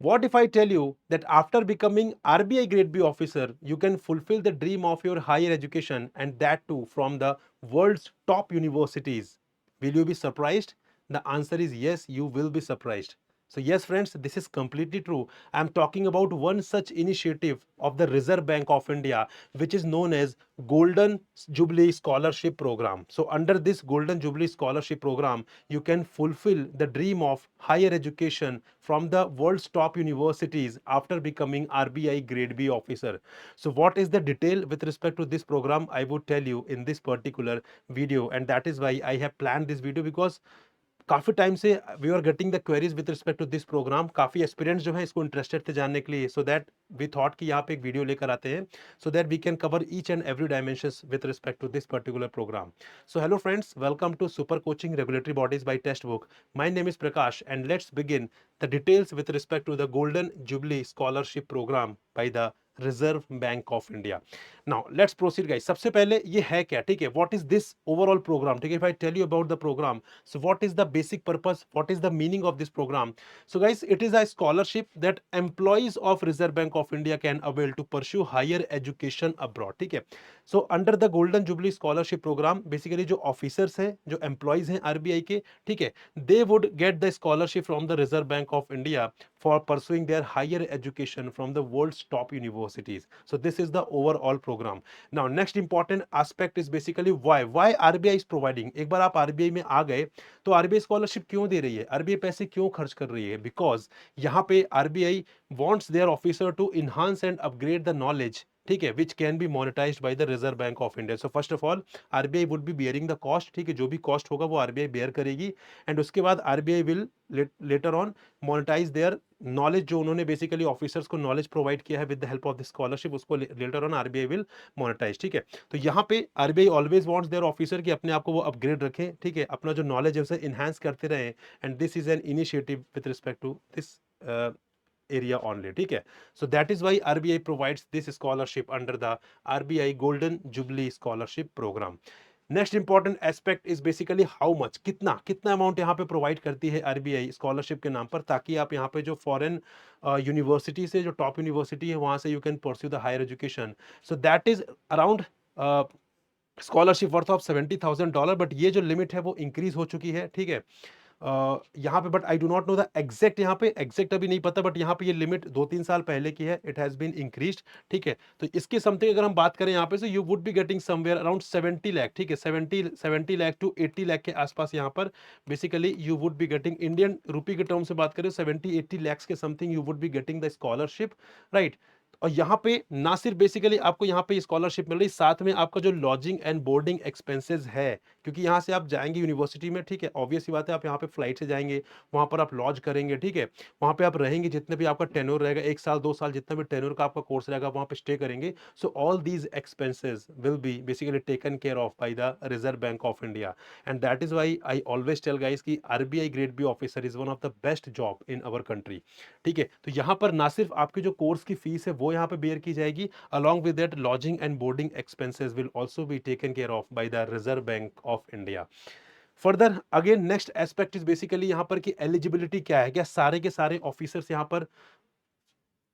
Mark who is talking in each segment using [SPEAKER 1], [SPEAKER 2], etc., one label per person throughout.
[SPEAKER 1] What if I tell you that after becoming RBI grade B officer you can fulfill the dream of your higher education, and that too from the world's top universities? Will you be surprised? The answer is yes, you will be surprised. So yes friends, this is completely true. I am talking about one such initiative of the Reserve Bank of India, which is known as Golden Jubilee Scholarship Program. So under this Golden Jubilee Scholarship Program, you can fulfill the dream of higher education from the world's top universities after becoming RBI grade B officer. So what is the detail with respect to this program? I would tell you in this particular video, and that is why I have planned this video, because काफ़ी time से we are getting the queries with respect to this program. काफ़ी aspirants जो है इसको interested थे जानने के लिए, सो दैट वी थॉट कि यहाँ पे एक वीडियो लेकर आते हैं so that we can cover each and every dimensions with respect to this particular program. So hello friends, welcome to super coaching regulatory bodies by text book. My name is Prakash and let's begin the details with respect to the golden jubilee scholarship program by the reserve bank of India. Now let's proceed guys. सबसे पहले ये है क्या, ठीक है, what is this overall programme, ठीक है। If I tell you about the program, so what is the basic purpose, what is the meaning of this program? So guys, it is a scholarship that employees of Reserve Bank of India can avail to pursue higher education abroad, ठीक है। so under the Golden Jubilee Scholarship Program, basically जो officers हैं, जो employees हैं RBI के, ठीक है, they would get the scholarship from the Reserve Bank of India for pursuing their higher education from the world's top universities. So this is the overall program. Now next important aspect is basically why RBI is providing। एक बार आप RBI में आ गए तो RBI scholarship क्यों दे रही है, RBI पैसे क्यों खर्च कर रही है? बिकॉज यहाँ पे RBI wants their officer to enhance and upgrade the knowledge, ठीक है, which can be monetized by the reserve bank of India. So first of all RBI would be bearing the cost, ठीक है, जो भी cost होगा वो RBI bear करेगी, and उसके बाद RBI will later on monetize their knowledge, जो उन्होंने बेसिकली ऑफिसर्स को नॉलेज प्रोवाइड किया है with the help of this scholarship, उसको later on RBI will monetize, ठीक है। तो यहाँ पे RBI always wants their officer कि अपने आप को वो अपग्रेड रखें, ठीक है, अपना जो नॉलेज है उसे इनहांस करते रहें, and this is an initiative with respect to this area only, ठीक है। so that is why RBI provides this scholarship under the RBI Golden Jubilee Scholarship Program. Next important aspect is basically how much, कितना कितना amount यहाँ पे provide करती है RBI scholarship के नाम पर, ताकि आप यहाँ पे जो फॉरेन यूनिवर्सिटी से, जो टॉप यूनिवर्सिटी है वहां से you can pursue the higher education. So that is around scholarship worth of $70,000, but ये जो लिमिट है वो इंक्रीज हो चुकी है, ठीक है। यहाँ पे but I do not know the exact, यहाँ पे एग्जैक्ट अभी नहीं पता, बट यहाँ पे ये लिमिट 2-3 साल पहले की है, इट हैज बीन इंक्रीज्ड, ठीक है। तो इसकी समथिंग अगर हम बात करें यहाँ पे, so you would be getting somewhere around 70 lakh, ठीक है, 70 लाख टू 80 लाख के आसपास यहाँ पर basically you would be getting, Indian rupee के टर्म से बात करें 70-80 लाख के something you would be getting the scholarship, right. और यहाँ पे ना सिर्फ बेसिकली आपको यहाँ पे स्कॉलरशिप मिल रही, साथ में आपका जो लॉजिंग एंड बोर्डिंग एक्सपेंसेस है, क्योंकि यहाँ से आप जाएंगे यूनिवर्सिटी में, ठीक है, ऑब्वियस सी बात है, आप यहाँ पे फ्लाइट से जाएंगे, वहाँ पर आप लॉज करेंगे, ठीक है, वहाँ पे आप रहेंगे, जितने भी आपका टेन्योर रहेगा, 1 साल 2 साल जितना भी टेन्योर का आपका कोर्स रहेगा, वहाँ पे स्टे करेंगे। So all these expenses will be basically taken care of by the reserve bank of India, and that is why I always tell guys कि RBI grade B officer is one of the best job in our country, ठीक है। तो यहाँ पर ना सिर्फ आपकी जो कोर्स की फीस है वो यहाँ पे बेयर की जाएगी, along with that lodging and boarding expenses will also be taken care of by the Reserve Bank of India. Further again next aspect is basically यहाँ पर कि एलिजिबिलिटी क्या है, क्या सारे के सारे ऑफिसर्स यहाँ पर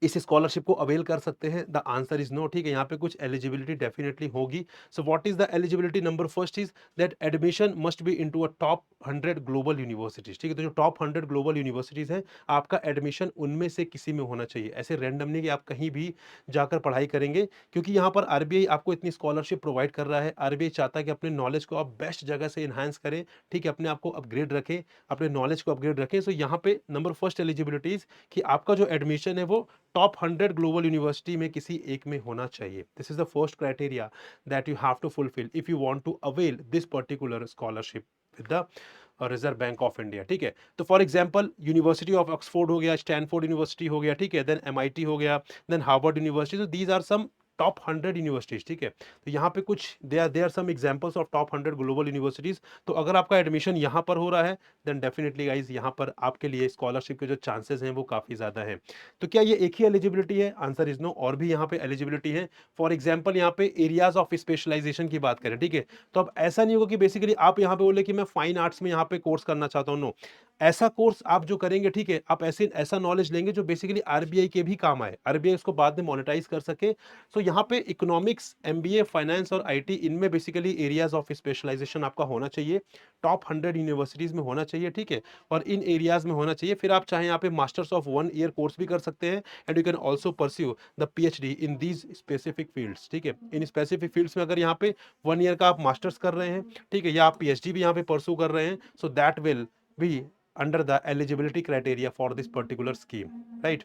[SPEAKER 1] इस स्कॉलरशिप को अवेल कर सकते हैं? द आंसर इज नो, ठीक है, यहाँ पे कुछ एलिजिबिलिटी डेफिनेटली होगी। So what is the eligibility? Number first is that admission must be into a top 100 global universities, ठीक है। तो जो टॉप 100 ग्लोबल यूनिवर्सिटीज हैं, आपका एडमिशन उनमें से किसी में होना चाहिए, ऐसे रैंडम नहीं कि आप कहीं भी जाकर पढ़ाई करेंगे, क्योंकि यहाँ पर आरबीआई आपको इतनी स्कॉलरशिप प्रोवाइड कर रहा है। आरबीआई चाहता है कि अपने नॉलेज को आप बेस्ट जगह से इन्हांस करें, ठीक है, अपने आप को अपग्रेड रखें, अपने नॉलेज को अपग्रेड रखें। सो यहाँ पे नंबर फर्स्ट एलिजिबिलिटीज कि आपका जो एडमिशन है वो टॉप 100 ग्लोबल यूनिवर्सिटी में किसी एक में होना चाहिए। This is the first criteria that you have to fulfil if you want to avail this particular scholarship with the reserve bank of India, ठीक है। तो for example university of Oxford हो गया, स्टैनफोर्ड यूनिवर्सिटी हो गया, ठीक है, then MIT हो गया, देन हार्वर्ड यूनिवर्सिटी, तो these are some top 100 universities, ठीक है। तो यहाँ पे कुछ they are some examples of top 100 global universities. तो अगर आपका एडमिशन यहाँ पर हो रहा है देन डेफिनेटली गाइज यहाँ पर आपके लिए स्कॉलरशिप के जो चांसेस हैं वो काफी ज्यादा है। तो क्या ये एक ही एलिजिबिलिटी है? आंसर इज नो, और भी यहाँ पे एलिजिबिलिटी है। फॉर एग्जाम्पल यहाँ पे एरियाज ऑफ स्पेशलाइजेशन की बात करें, ठीक है, तो अब ऐसा नहीं होगा कि बेसिकली आप यहाँ पे बोले कि मैं फाइन आर्ट्स में यहाँ पे कोर्स करना चाहता हूँ। नो, ऐसा कोर्स आप जो करेंगे, ठीक है, आप ऐसा नॉलेज लेंगे जो बेसिकली आरबीआई के भी काम आए, आरबीआई उसको बाद में मोनेटाइज कर सके। सो यहाँ पे इकोनॉमिक्स, एमबीए, फाइनेंस और आईटी, इनमें बेसिकली एरियाज ऑफ स्पेशलाइजेशन आपका होना चाहिए, टॉप 100 यूनिवर्सिटीज में होना चाहिए, ठीक है, और इन एरियाज में होना चाहिए। फिर आप चाहे यहाँ पे मास्टर्स ऑफ 1 ईयर कोर्स भी कर सकते हैं and you can also pursue the PhD in these specific fields, ठीक है। इन स्पेसिफिक फील्ड्स में अगर यहाँ पे 1 ईयर का आप मास्टर्स कर रहे हैं, ठीक है, या आप पीएचडी भी यहाँ पे परस्यू कर रहे हैं, so that will be under the eligibility criteria for this particular scheme, right.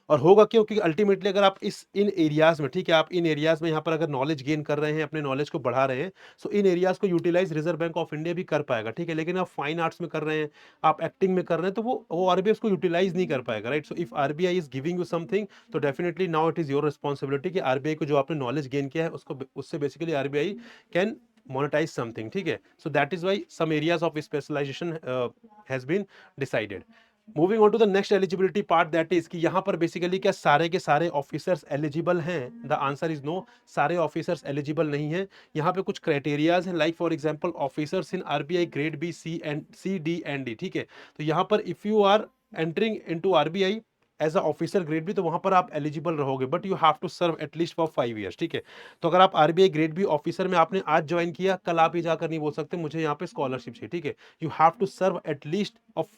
[SPEAKER 1] और होगा क्यों? क्योंकि अल्टीमेटली अगर आप इन एरियाज में, ठीक है, आप इन एरियाज में यहाँ पर अगर नॉलेज गेन कर रहे हैं, अपने नॉलेज को बढ़ा रहे हैं, सो इन एरियाज को utilize Reserve bank of India भी कर पाएगा, ठीक है। लेकिन आप फाइन आर्ट्स में कर रहे हैं, आप एक्टिंग में कर रहे हैं, तो वो आरबीआई उसको यूटिलाइज नहीं कर पाएगा, right. So if RBI is giving you something, तो definitely now it is your responsibility कि आरबीआई को जो आपने नॉलेज गेन किया है उसको, उससे basically RBI can monetize something, ठीक है। So that is why some areas of specialization has been decided. Moving on to the next eligibility part, that is कि यहाँ पर बेसिकली क्या सारे के सारे ऑफिसर्स एलिजिबल हैं? द आंसर इज नो, सारे ऑफिसर्स एलिजिबल नहीं हैं। यहाँ पे कुछ क्राइटेरियाज हैं, like for example officers in RBI grade B, C D and D, ठीक है। तो यहाँ पर if you are entering into RBI as a officer grade B, तो वहां पर आप एलिजिबल रहोगे, but you have to serve at least for 5 years, ठीक है। तो अगर आप आरबीआई ग्रेड बी ऑफिसर में आपने आज ज्वाइन किया, कल आप ये जाकर नहीं बोल सकते मुझे यहाँ पे स्कॉलरशिप चाहिए, ठीक है। You have to serve at least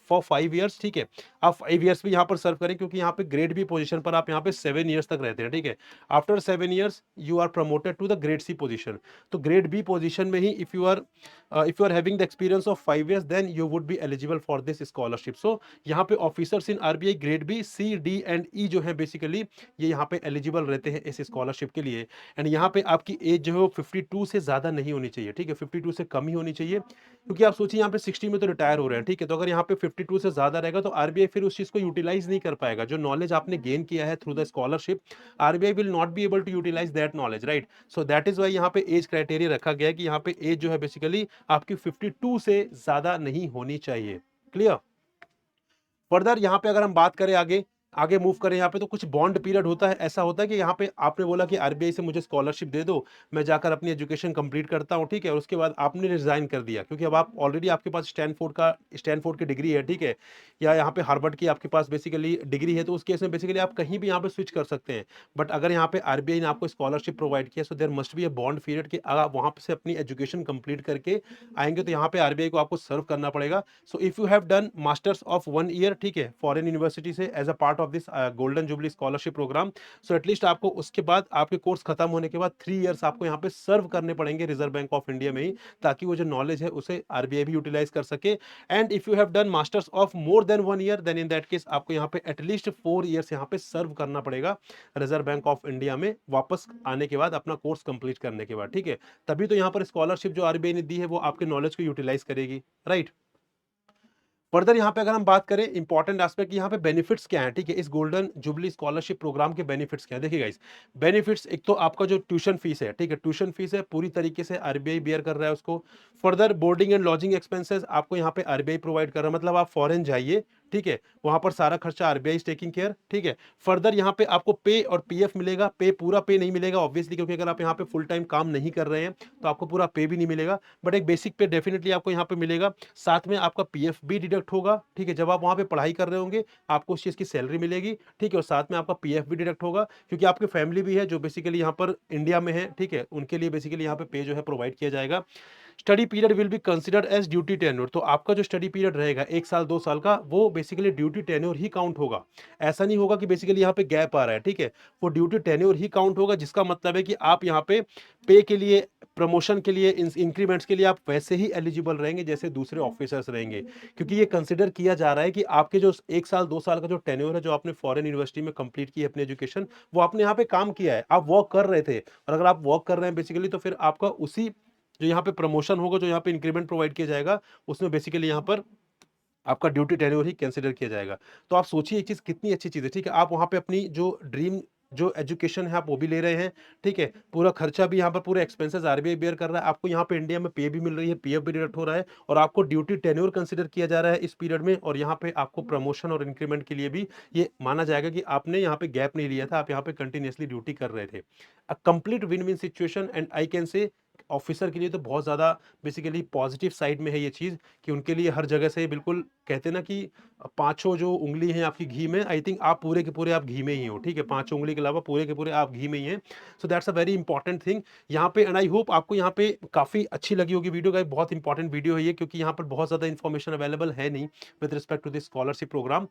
[SPEAKER 1] for 5 years, ठीक है। आप 5 ईयर्स भी यहाँ पर सर्व करें, क्योंकि यहाँ पे ग्रेड बी पोजीशन पर आप यहाँ पे 7 ईयर्स तक रहते हैं, ठीक है। After 7 years you are promoted to the grade C position. तो ग्रेड बी पोजीशन में ही if you are having the experience of 5 years then you would be eligible for this scholarship. So यहाँ पे officers in RBI grade B, C, D and E जो है basically ये यहाँ पे एलिजिबल रहते हैं इस स्कॉलरशिप के लिए। एंड यहाँ पे आपकी एज जो है वो 52 से ज्यादा नहीं होनी चाहिए, ठीक है, 52 से कम ही होनी चाहिए। क्योंकि आप सोचिए यहाँ पे 60 में तो रिटायर हो रहे हैं, ठीक है, तो अगर यहाँ पे 52 से ज्यादा रहेगा तो आरबीआई फिर उस चीज को यूटिलाइज नहीं कर पाएगा। जो नॉलेज आपने गेन किया है through the scholarship, RBI will not be able to utilize that knowledge, right. So that is why यहाँ पे एज क्राइटेरिया रखा गया है कि यहाँ पे एज जो है बेसिकली आपकी 52 से ज्यादा नहीं होनी चाहिए। क्लियर? फर्दर यहाँ पे अगर हम बात करें आगे आगे मूव करें, यहाँ पे तो कुछ बॉन्ड पीरियड होता है। ऐसा होता है कि यहाँ पे आपने बोला कि आरबीआई से मुझे स्कॉलरशिप दे दो, मैं जाकर अपनी एजुकेशन कंप्लीट करता हूँ, ठीक है, और उसके बाद आपने रिजाइन कर दिया क्योंकि अब आप ऑलरेडी आपके पास स्टैनफोर्ड की डिग्री है, ठीक है, या यहाँ पे हार्वर्ड की आपके पास बेसिकली डिग्री है, तो उस केस में बेसिकली आप कहीं भी यहाँ पे स्विच कर सकते हैं। बट अगर यहाँ पे आरबीआई ने आपको स्कॉलरशिप प्रोवाइड किया, so there must be a bond period कि अगर आप वहाँ से अपनी एजुकेशन कंप्लीट करके आएंगे तो यहाँ पे आरबीआई को आपको सर्व करना पड़ेगा। So if you have done masters of 1 year, ठीक है, फॉरेन यूनिवर्सिटी से as a part of this golden jubilee scholarship program, so at least आपको उसके बाद आपके कोर्स खत्म होने के बाद 3 ईयर्स आपको यहाँ पे सर्व करने पड़ेंगे रिजर्व बैंक ऑफ इंडिया में ही, ताकि वो जो नॉलेज है उसे आरबीआई भी यूटिलाइज कर सके। And if you have done masters of more than 1 year then in that case आपको यहाँ पे एटलीस्ट 4 ईयर्स यहाँ पे सर्व करना पड़ेगा रिजर्व बैंक ऑफ इंडिया में वापस आने के बाद, अपना कोर्स कंप्लीट करने के बाद, ठीक है। तभी तो यहाँ पर स्कॉलरशिप जो आरबीआई ने दी है वो आपके नॉलेज को यूटिलाइज करेगी, राइट। फर्दर यहाँ पे अगर हम बात करें इंपॉर्टेंट एस्पेक्ट, यहाँ पे बेनिफिट्स क्या है, ठीक है, इस गोल्डन जुबली स्कॉलरशिप प्रोग्राम के बेनिफिट्स क्या है? देखिए गाइस, बेनिफिट्स एक तो आपका जो ट्यूशन फीस है, ठीक है, ट्यूशन फीस है पूरी तरीके से आरबीआई बेयर कर रहा है उसको। Further boarding and lodging expenses आपको यहाँ पे आरबीआई प्रोवाइड कर रहा है, मतलब आप फॉरेन जाइए, ठीक है, वहां पर सारा खर्चा आरबीआई इज टेकिंग केयर, ठीक है। फर्दर यहाँ पे आपको पे और पीएफ मिलेगा, पे पूरा पे नहीं मिलेगा ऑब्वियसली, क्योंकि अगर आप यहाँ पे फुल टाइम काम नहीं कर रहे हैं तो आपको पूरा पे भी नहीं मिलेगा, बट एक बेसिक पे डेफिनेटली आपको यहाँ पे मिलेगा। साथ में आपका पीएफ भी डिडक्ट होगा, ठीक है, जब आप वहां पे पढ़ाई कर रहे होंगे आपको उस चीज की सैलरी मिलेगी, ठीक है, और साथ में आपका पीएफ भी डिडक्ट होगा, क्योंकि आपकी फैमिली भी है जो बेसिकली यहाँ पर इंडिया में है, ठीक है, उनके लिए बेसिकली यहाँ पे पे जो है प्रोवाइड किया जाएगा। Study period will be considered as duty tenure, तो आपका जो स्टडी पीरियड रहेगा 1 साल 2 साल का, वो बेसिकली ड्यूटी टेन्योर ही काउंट होगा। ऐसा नहीं होगा कि बेसिकली यहाँ पे गैप आ रहा है, ठीक है, वो ड्यूटी टेन्योर ही काउंट होगा, जिसका मतलब है कि आप यहाँ पे पे के लिए, प्रमोशन के लिए, इंक्रीमेंट्स के लिए आप वैसे ही एलिजिबल रहेंगे जैसे दूसरे ऑफिसर्स रहेंगे, क्योंकि ये कंसिडर किया जा रहा है कि आपके जो 1 साल 2 साल का जो टेन्योर है, जो आपने फॉरेन यूनिवर्सिटी में कंप्लीट की है अपनी एजुकेशन, वो आपने यहाँ पे काम किया है, आप वर्क कर रहे थे, और अगर आप वर्क कर रहे हैं बेसिकली, तो फिर आपका उसी जो यहाँ पे प्रमोशन होगा, जो यहाँ पे इंक्रीमेंट प्रोवाइड किया जाएगा, उसमें बेसिकली यहाँ पर आपका ड्यूटी टेन्योर ही कंसीडर किया जाएगा। तो आप सोचिए एक चीज कितनी अच्छी चीज है, ठीक है, आप वहां पे अपनी जो ड्रीम जो एजुकेशन है आप वो भी ले रहे हैं, ठीक है। पूरा खर्चा भी यहाँ पर पूरे एक्सपेंसेस आरबीआई बेयर कर रहा है। आपको यहाँ पे इंडिया में पे भी मिल रही है, पीएफ भी डिडक्ट हो रहा है और आपको ड्यूटी टेन्योर कंसीडर किया जा रहा है इस पीरियड में। और यहाँ पे आपको प्रमोशन और इंक्रीमेंट के लिए भी ये माना जाएगा कि आपने यहाँ पे गैप नहीं लिया था, आप यहाँ पे कंटिन्यूअसली ड्यूटी कर रहे थे। A complete win win situation and I can say officer के लिए तो बहुत ज़्यादा बेसिकली पॉजिटिव साइड में है ये चीज़ कि उनके लिए हर जगह से बिल्कुल कहते हैं ना कि पाँचों जो उँगली हैं आपकी घी में, आई थिंक आप पूरे के पूरे आप घी में ही हो, ठीक है? पाँचों उँगली के अलावा पूरे के पूरे आप घी में ही हैं। So that's a very important thing यहाँ पे एंड आई होप आपको यहाँ पे काफ़ी अच्छी लगी होगी वीडियो गाइस। बहुत इंपॉर्टेंट वीडियो है ये क्योंकि यहाँ पर बहुत ज़्यादा इन्फॉर्मेशन अवेलेबल है नहीं with respect to this scholarship program.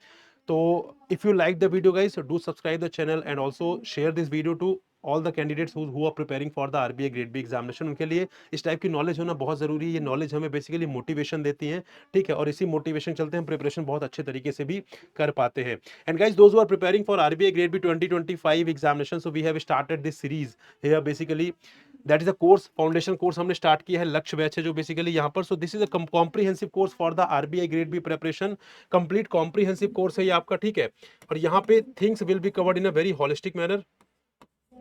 [SPEAKER 1] तो if you like the video guys, do subscribe the channel and also share this video to all the candidates who are preparing for the RBI grade B examination. उनके लिए इस type की knowledge होना बहुत ज़रूरी है। ये नॉलेज हमें बेसिकली मोटिवेशन देती है, ठीक है? और इसी मोटिवेशन चलते हम प्रिपरेशन बहुत अच्छे तरीके से भी कर पाते हैं। And guys, those who are preparing for RBI grade B 2025 examination, so we have started this series here basically. That is a course, foundation course हमने स्टार्ट किया है, लक्ष्य बैच है जो बेसिकली यहाँ पर। So this is a comprehensive course for the RBI grade B preparation. Complete comprehensive course है ये आपका, ठीक है? और यहाँ पे things will be covered in a very holistic manner.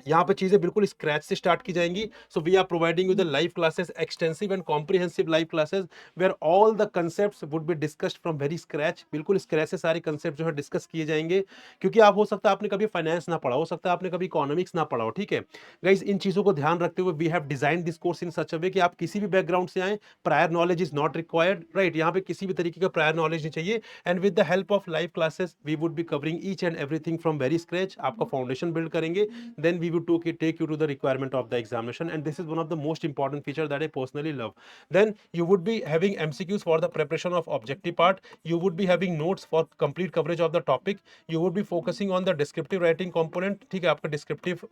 [SPEAKER 1] यहाँ पे चीजें बिल्कुल स्क्रैच से स्टार्ट की जाएंगी। So we are providing you the live classes, extensive and comprehensive live classes where all the concepts would be discussed from very scratch. बिल्कुल scratch से सारे कंसेप्ट जो है डिस्कस किए जाएंगे, क्योंकि आप हो सकता है आपने कभी फाइनेंस ना पढ़ा, हो सकता है आपने कभी इकोनॉमिक्स ना पढ़ा हो, ठीक है गाइस? इन चीजों को ध्यान रखते हुए we have design this course in such a way कि आप किसी भी बैकग्राउंड से आए, prior knowledge is not required, right? यहाँ पे किसी भी तरीके का प्रायर नॉलेज नहीं चाहिए। And with the help of live classes we would be covering each and everything from very scratch. आपका फाउंडेशन बिल्ड करेंगे, then we would take you to the requirement of the examination, and this is one of the most important feature that I personally love. Then you would be having MCQs for the preparation of objective part, you would be having notes for complete coverage of the topic, you would be focusing on the descriptive writing component, ठीक है? आपका descriptive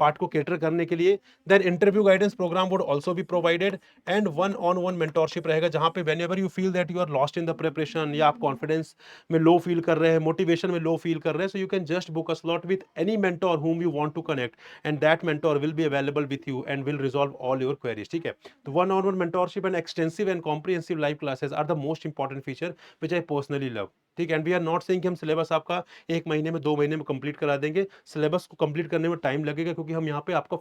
[SPEAKER 1] part को cater करने के लिए। then interview guidance program would also be provided, and one on one mentorship रहेगा, जहाँ पे whenever you feel that you are lost in the preparation या आप confidence में लो फील कर रहे हैं, मोटिवेशन में लो फील कर रहे हैं, so you can just book a slot with any mentor whom you want to connect, and that mentor will be available with you and will resolve all your queries, ठीक है? तो one on one mentorship and extensive and comprehensive live classes are the most important feature which I personally love, ठीक है? And we are not saying कि हम syllabus आपका 1 महीने में 2 महीने में कंप्लीट करा देंगे। सिलेबस को कंप्लीट करने में टाइम लगेगा, क्योंकि हम यहाँ पे आपका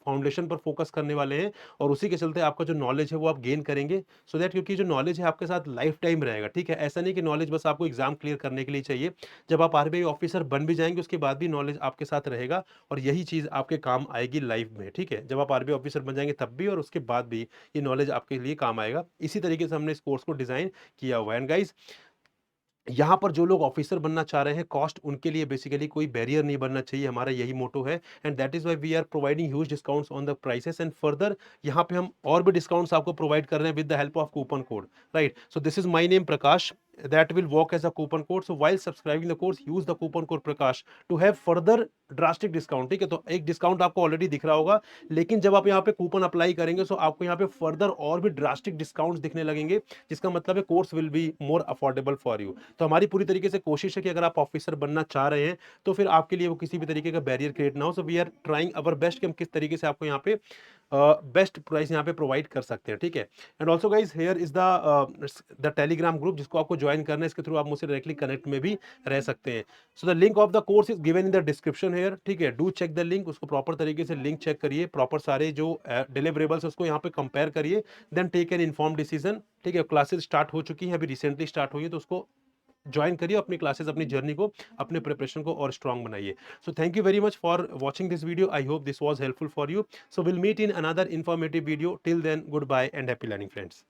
[SPEAKER 1] फाउंडेशन पर फोकस करने वाले हैं और उसी के चलते आपका जो नॉलेज है वो आप गेन करेंगे, सो दैट क्योंकि जो नॉलेज है आपके साथ लाइफ टाइम रहेगा, ठीक है? ऐसा नहीं कि नॉलेज बस आपको एग्जाम क्लियर करने के लिए चाहिए। जब आप आरबीआई ऑफिसर बन भी जाएंगे उसके बाद भी नॉलेज आपके साथ रहेगा, और यही चीज़ आपके काम आएगी लाइफ में, ठीक है? जब आप आरबीआई ऑफिसर बन जाएंगे तब भी और उसके बाद भी ये नॉलेज आपके लिए काम आएगा। इसी तरीके से हमने इस कोर्स को डिजाइन किया हुआ है। एंड गाइज, यहाँ पर जो लोग ऑफिसर बनना चाह रहे हैं, कॉस्ट उनके लिए बेसिकली कोई बैरियर नहीं बनना चाहिए, हमारा यही मोटो है। And that is why we are providing huge discounts on the prices, and further यहाँ पे हम और भी डिस्काउंट्स आपको प्रोवाइड कर रहे हैं with the help of coupon code, right? So this is my name Prakash, that will work as a coupon code. So while subscribing the course, use the coupon code Prakash to have further drastic discount, ठीक है? तो एक discount आपको already दिख रहा होगा, लेकिन जब आप यहाँ पे कूपन अप्लाई करेंगे तो आपको यहाँ पे फर्दर और भी ड्रास्टिक डिस्काउंट्स दिखने लगेंगे, जिसका मतलब है course will be more affordable for you. तो हमारी पूरी तरीके से कोशिश है कि अगर आप ऑफिसर बनना चाह रहे हैं तो फिर आपके लिए वो किसी भी तरीके का बैरियर क्रिएट ना हो। So we are trying our best कि हम किस तरीके से आपको यहाँ पे बेस्ट प्राइस यहाँ पे प्रोवाइड कर सकते हैं, ठीक है? And also guys, here is the Telegram group, जिसको आपको ज्वाइन करना है, इसके थ्रू आप मुझसे डायरेक्टली कनेक्ट में भी रह सकते हैं। So the link of the course is given in the description here, ठीक है? डू चेक द लिंक, उसको प्रॉपर तरीके से लिंक चेक करिए, प्रॉपर सारे जो डिलीवरेबल्स उसको यहाँ पे कंपेयर करिए, then take an informed decision, ठीक है? क्लासेस स्टार्ट हो चुकी हैं, अभी रिसेंटली स्टार्ट हुई है, तो उसको ज्वाइन करिए, अपनी क्लासेस, अपनी जर्नी को, अपने प्रिपरेशन को और स्ट्रॉन्ग बनाइए। So thank you very much for watching this video, I hope this was helpful for you. So will meet in another informative video, till then goodbye and happy learning friends.